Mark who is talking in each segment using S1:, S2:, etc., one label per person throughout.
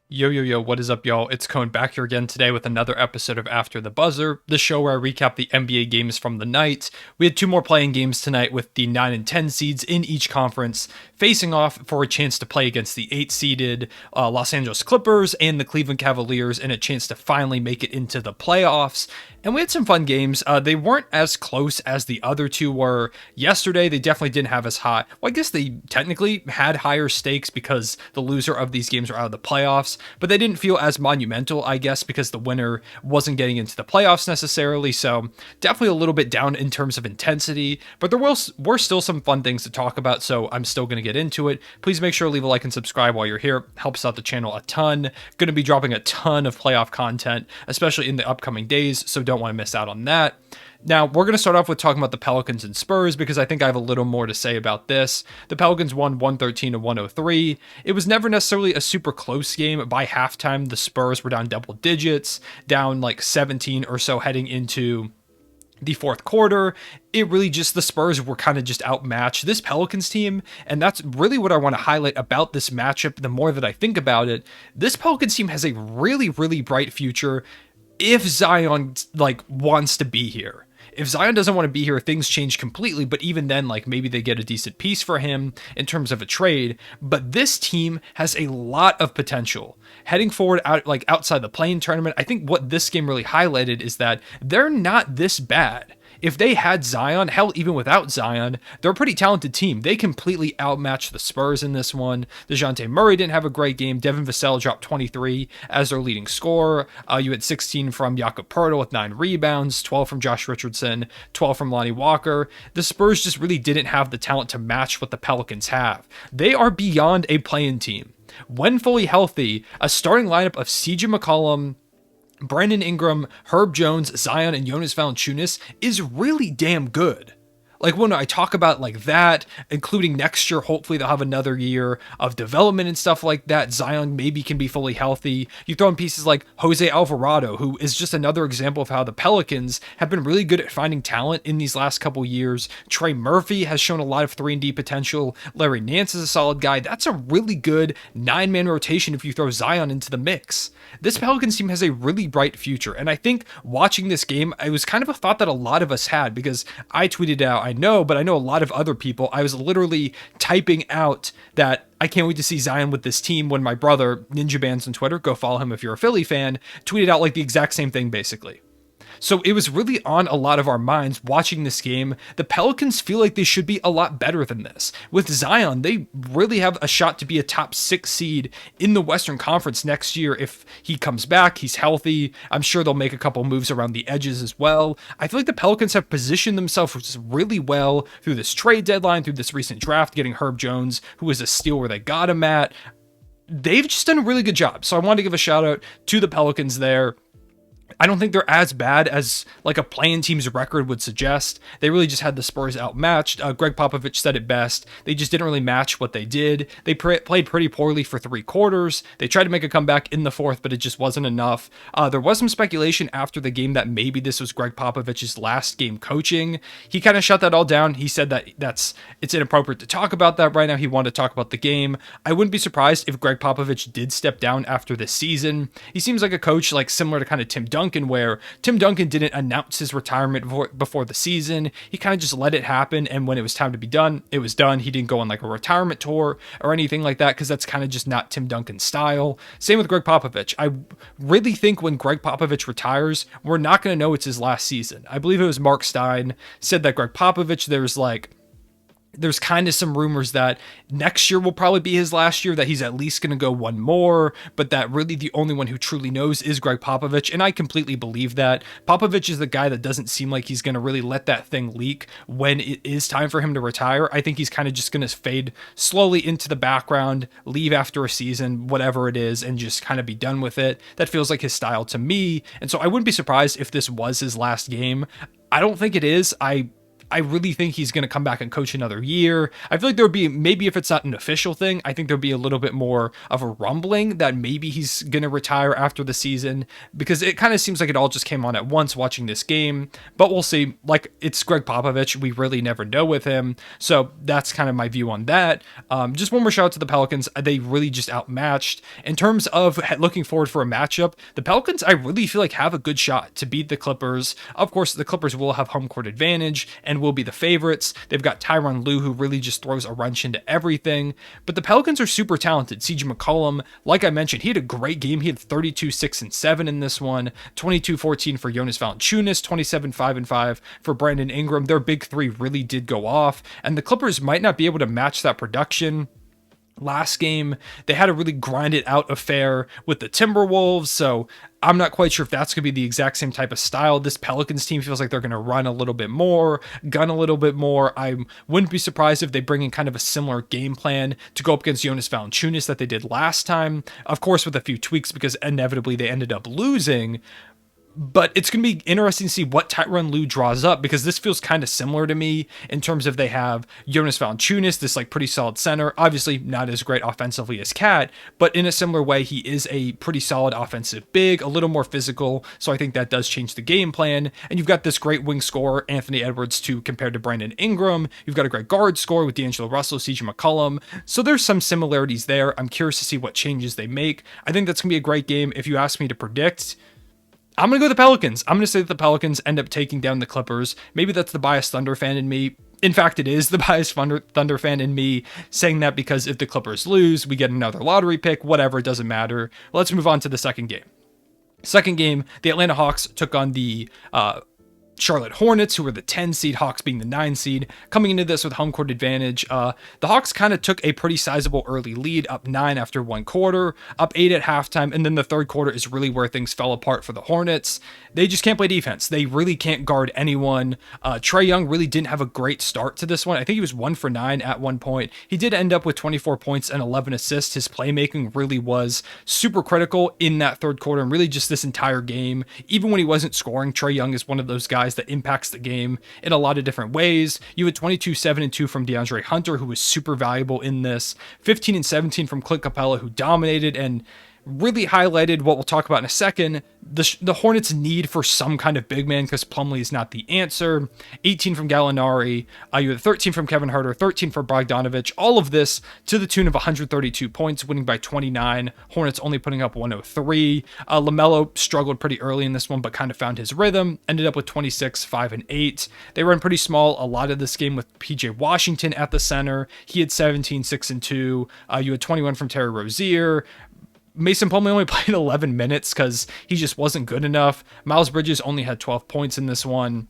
S1: Yo, yo, yo, what is up, y'all? It's Cone back here again today with another episode of After the Buzzer, the show where I recap the NBA games from the night. We had two more playing games tonight with the 9 and 10 seeds in each conference facing off for a chance to play against the 8 seeded Los Angeles Clippers and the Cleveland Cavaliers and a chance to finally make it into the playoffs. And we had some fun games. They weren't as close as the other two were. Yesterday, they definitely didn't have as high. Well, I guess they technically had higher stakes because the loser of these games were out of the playoffs, but they didn't feel as monumental, I guess, because the winner wasn't getting into the playoffs necessarily. So definitely a little bit down in terms of intensity, but there were still some fun things to talk about. So I'm still going to get into it. Please make sure to leave a like and subscribe while you're here. Helps out the channel a ton. Going to be dropping a ton of playoff content, especially in the upcoming days. So don't want to miss out on that. Now, we're going to start off with talking about the Pelicans and Spurs because I think I have a little more to say about this. The Pelicans won 113 to 103. It was never necessarily a super close game. By halftime, the Spurs were down double digits, down like 17 or so heading into the fourth quarter. It really just, the Spurs were kind of just outmatched this Pelicans team, and that's really what I want to highlight about this matchup. The more that I think about it, this Pelicans team has a really, really bright future if Zion wants to be here. If Zion doesn't want to be here, things change completely, but even then, maybe they get a decent piece for him in terms of a trade. But this team has a lot of potential heading forward outside the play-in tournament. I think what this game really highlighted is that they're not this bad. If they had Zion, hell, even without Zion, they're a pretty talented team. They completely outmatched the Spurs in this one. DeJounte Murray didn't have a great game. Devin Vassell dropped 23 as their leading scorer. You had 16 from Jakob Poeltl with 9 rebounds, 12 from Josh Richardson, 12 from Lonnie Walker. The Spurs just really didn't have the talent to match what the Pelicans have. They are beyond a play-in team. When fully healthy, a starting lineup of CJ McCollum, Brandon Ingram, Herb Jones, Zion, and Jonas Valanciunas is really damn good. When I talk about that, including next year, hopefully they'll have another year of development and stuff like that. Zion maybe can be fully healthy. You throw in pieces like Jose Alvarado, who is just another example of how the Pelicans have been really good at finding talent in these last couple years. Trey Murphy has shown a lot of 3-and-D potential. Larry Nance is a solid guy. That's a really good 9-man rotation if you throw Zion into the mix. This Pelicans team has a really bright future, and I think watching this game, it was kind of a thought that a lot of us had because I tweeted out, I know a lot of other people, I was literally typing out that I can't wait to see Zion with this team when my brother, Ninja Bands on Twitter, go follow him if you're a Philly fan, tweeted out the exact same thing basically. So it was really on a lot of our minds watching this game. The Pelicans feel like they should be a lot better than this. With Zion, they really have a shot to be a top 6 seed in the Western Conference next year if he comes back, he's healthy. I'm sure they'll make a couple moves around the edges as well. I feel like the Pelicans have positioned themselves really well through this trade deadline, through this recent draft, getting Herb Jones, who was a steal where they got him at. They've just done a really good job. So I want to give a shout out to the Pelicans there. I don't think they're as bad as a play-in team's record would suggest. They really just had the Spurs outmatched. Gregg Popovich said it best. They just didn't really match what they did. They played pretty poorly for 3 quarters. They tried to make a comeback in the fourth, but it just wasn't enough. There was some speculation after the game that maybe this was Gregg Popovich's last game coaching. He kind of shut that all down. He said that it's inappropriate to talk about that right now. He wanted to talk about the game. I wouldn't be surprised if Gregg Popovich did step down after this season. He seems like a coach similar to kind of Tim Duncan, where Tim Duncan didn't announce his retirement before the season. He kind of just let it happen, and when it was time to be done, it was done. He didn't go on a retirement tour or anything like that because that's kind of just not Tim Duncan's style. Same with Gregg Popovich. I really think when Gregg Popovich retires, we're not going to know it's his last season. I believe it was Mark Stein said that Gregg Popovich, there's kind of some rumors that next year will probably be his last year, that he's at least going to go one more, but that really the only one who truly knows is Gregg Popovich, and I completely believe that. Popovich is the guy that doesn't seem like he's going to really let that thing leak when it is time for him to retire. I think he's kind of just going to fade slowly into the background, leave after a season, whatever it is, and just kind of be done with it. That feels like his style to me, and so I wouldn't be surprised if this was his last game. I don't think it is. I I really think he's going to come back and coach another year. I feel like there would be, maybe if it's not an official thing, I think there'd be a little bit more of a rumbling that maybe he's going to retire after the season, because it kind of seems like it all just came on at once watching this game. But we'll see. Like, it's Gregg Popovich. We really never know with him. So that's kind of my view on that. Just one more shout out to the Pelicans. They really just outmatched. In terms of looking forward for a matchup, the Pelicans, I really feel like, have a good shot to beat the Clippers. Of course, the Clippers will have home court advantage and will be the favorites. They've got Tyronn Lue, who really just throws a wrench into everything. But the Pelicans are super talented. CJ McCollum, like I mentioned, he had a great game. He had 32, 6, and 7 in this one. 22, 14 for Jonas Valanciunas. 27, 5, and 5 for Brandon Ingram. Their big three really did go off. And the Clippers might not be able to match that production. Last game, they had a really grinded out affair with the Timberwolves, so I'm not quite sure if that's going to be the exact same type of style. This Pelicans team feels like they're going to run a little bit more, gun a little bit more. I wouldn't be surprised if they bring in kind of a similar game plan to go up against Jonas Valanciunas that they did last time. Of course, with a few tweaks, because inevitably they ended up losing. But it's going to be interesting to see what Tyronn Lue draws up, because this feels kind of similar to me in terms of they have Jonas Valanciunas, this like pretty solid center, obviously not as great offensively as Cat, but in a similar way, he is a pretty solid offensive big, a little more physical. So I think that does change the game plan. And you've got this great wing scorer, Anthony Edwards, too, compared to Brandon Ingram. You've got a great guard scorer with D'Angelo Russell, CJ McCollum. So there's some similarities there. I'm curious to see what changes they make. I think that's going to be a great game. If you ask me to predict, I'm going to go with the Pelicans. I'm going to say that the Pelicans end up taking down the Clippers. Maybe that's the biased Thunder fan in me. In fact, it is the biased Thunder fan in me saying that, because if the Clippers lose, we get another lottery pick, whatever, it doesn't matter. Let's move on to the second game. Second game, the Atlanta Hawks took on the Charlotte Hornets, who were the 10 seed, Hawks being the 9 seed, coming into this with home court advantage. The Hawks kind of took a pretty sizable early lead, up 9 after one quarter, up 8 at halftime, and then the third quarter is really where things fell apart for the Hornets. They just can't play defense. They really can't guard anyone. Trae Young really didn't have a great start to this one. I think he was 1 for 9 at one point. He did end up with 24 points and 11 assists. His playmaking really was super critical in that third quarter, and really just this entire game. Even when he wasn't scoring, Trae Young is one of those guys that impacts the game in a lot of different ways. You had 22, 7, and 2 from DeAndre Hunter, who was super valuable in this. 15 and 17 from Clint Capella, who dominated and really highlighted what we'll talk about in a second, the Hornets' need for some kind of big man, because Plumlee is not the answer. 18 from Gallinari, you had 13 from Kevin Huerter, 13 for Bogdanovich, all of this to the tune of 132 points, winning by 29. Hornets only putting up 103. LaMelo struggled pretty early in this one, but kind of found his rhythm, ended up with 26, 5, and 8. They run pretty small a lot of this game with PJ Washington at the center. He had 17, 6, and 2. You had 21 from Terry Rozier. Mason Plumlee only played 11 minutes because he just wasn't good enough. Miles Bridges only had 12 points in this one.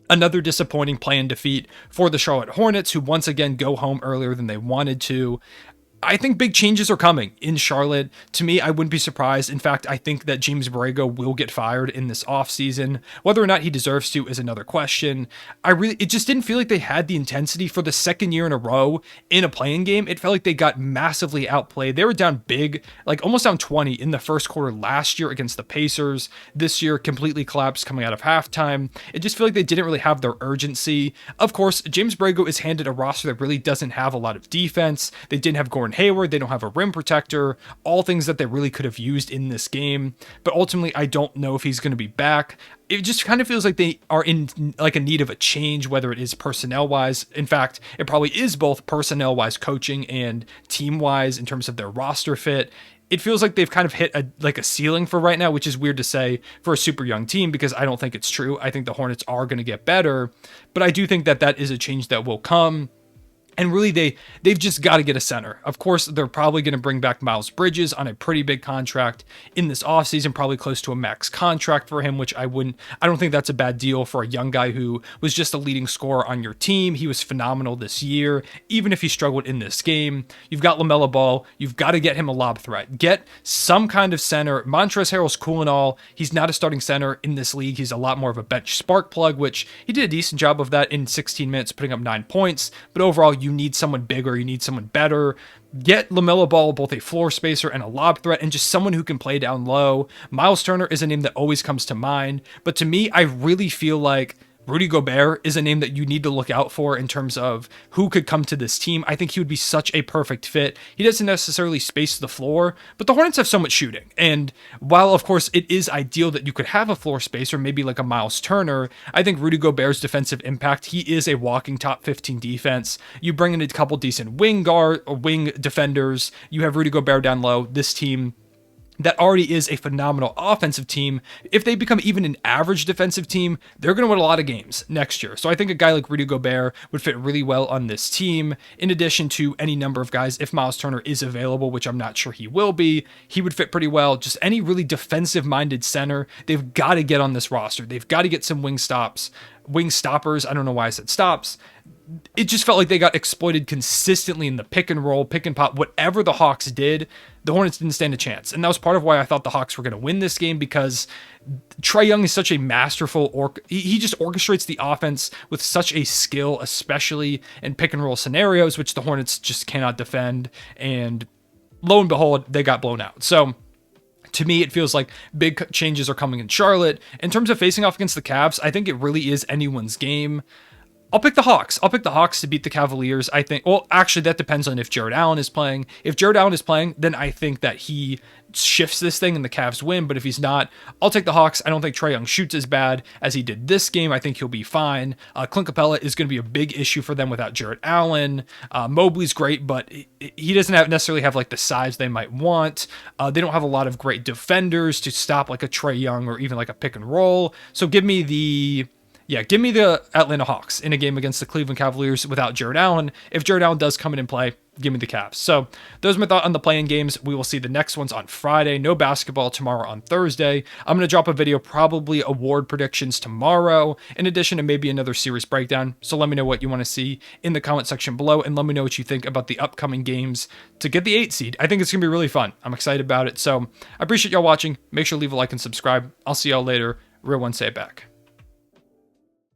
S1: Another disappointing play-in defeat for the Charlotte Hornets, who once again go home earlier than they wanted to. I think big changes are coming in Charlotte. To me, I wouldn't be surprised. In fact, I think that James Borrego will get fired in this offseason. Whether or not he deserves to is another question. It just didn't feel like they had the intensity for the second year in a row in a play-in game. It felt like they got massively outplayed. They were down big, like almost down 20 in the first quarter last year against the Pacers. This year, completely collapsed coming out of halftime. It just felt like they didn't really have their urgency. Of course, James Borrego is handed a roster that really doesn't have a lot of defense. They didn't have Gordon Hayward, they don't have a rim protector, all things that they really could have used in this game. But ultimately, I don't know if he's going to be back. It just kind of feels like they are in like a need of a change, whether it is personnel wise. In fact, it probably is both personnel wise, coaching, and team wise in terms of their roster fit. It feels like they've kind of hit a ceiling for right now, which is weird to say for a super young team, because I don't think it's true. I think the Hornets are going to get better, but I do think that that is a change that will come. And really, they've just got to get a center. Of course, they're probably going to bring back Miles Bridges on a pretty big contract in this offseason, probably close to a max contract for him, which I don't think that's a bad deal for a young guy who was just a leading scorer on your team. He was phenomenal this year, even if he struggled in this game. You've got LaMelo Ball. You've got to get him a lob threat. Get some kind of center. Montrezl Harrell's cool and all. He's not a starting center in this league. He's a lot more of a bench spark plug, which he did a decent job of that in 16 minutes, putting up 9 points. But overall, you need someone bigger, you need someone better. Get LaMelo Ball both a floor spacer and a lob threat, and just someone who can play down low. Miles Turner is a name that always comes to mind, but to me, I really feel like Rudy Gobert is a name that you need to look out for in terms of who could come to this team. I think he would be such a perfect fit. He doesn't necessarily space the floor, but the Hornets have so much shooting. And while, of course, it is ideal that you could have a floor spacer, maybe like a Miles Turner, I think Rudy Gobert's defensive impact, he is a walking top 15 defense. You bring in a couple decent wing defenders. You have Rudy Gobert down low. This team that already is a phenomenal offensive team, if they become even an average defensive team, they're going to win a lot of games next year. So I think a guy like Rudy Gobert would fit really well on this team, in addition to any number of guys. If Miles Turner is available, which I'm not sure he will be, he would fit pretty well. Just any really defensive-minded center, they've got to get on this roster. They've got to get some wing stoppers. I don't know why I said stops. It just felt like they got exploited consistently in the pick and roll, pick and pop, whatever the Hawks did, the Hornets didn't stand a chance. And that was part of why I thought the Hawks were going to win this game, because Trae Young is such a masterful, he just orchestrates the offense with such a skill, especially in pick and roll scenarios, which the Hornets just cannot defend. And lo and behold, they got blown out. So to me, it feels like big changes are coming in Charlotte. In terms of facing off against the Cavs, I think it really is anyone's game. I'll pick the Hawks. I'll pick the Hawks to beat the Cavaliers. I think, well, actually, that depends on if Jared Allen is playing. If Jared Allen is playing, then I think that he shifts this thing and the Cavs win. But if he's not, I'll take the Hawks. I don't think Trae Young shoots as bad as he did this game. I think he'll be fine. Clint Capella is going to be a big issue for them without Jared Allen. Mobley's great, but he doesn't necessarily have like the size they might want. They don't have a lot of great defenders to stop like a Trae Young or even like a pick and roll. So give me the Atlanta Hawks in a game against the Cleveland Cavaliers without Jared Allen. If Jared Allen does come in and play, give me the Cavs. So those are my thoughts on the play-in games. We will see the next ones on Friday. No basketball tomorrow on Thursday. I'm going to drop a video, probably award predictions tomorrow, in addition to maybe another series breakdown. So let me know what you want to see in the comment section below, and let me know what you think about the upcoming games to get the 8 seed. I think it's going to be really fun. I'm excited about it. So I appreciate y'all watching. Make sure to leave a like and subscribe. I'll see y'all later. Real one, say it back.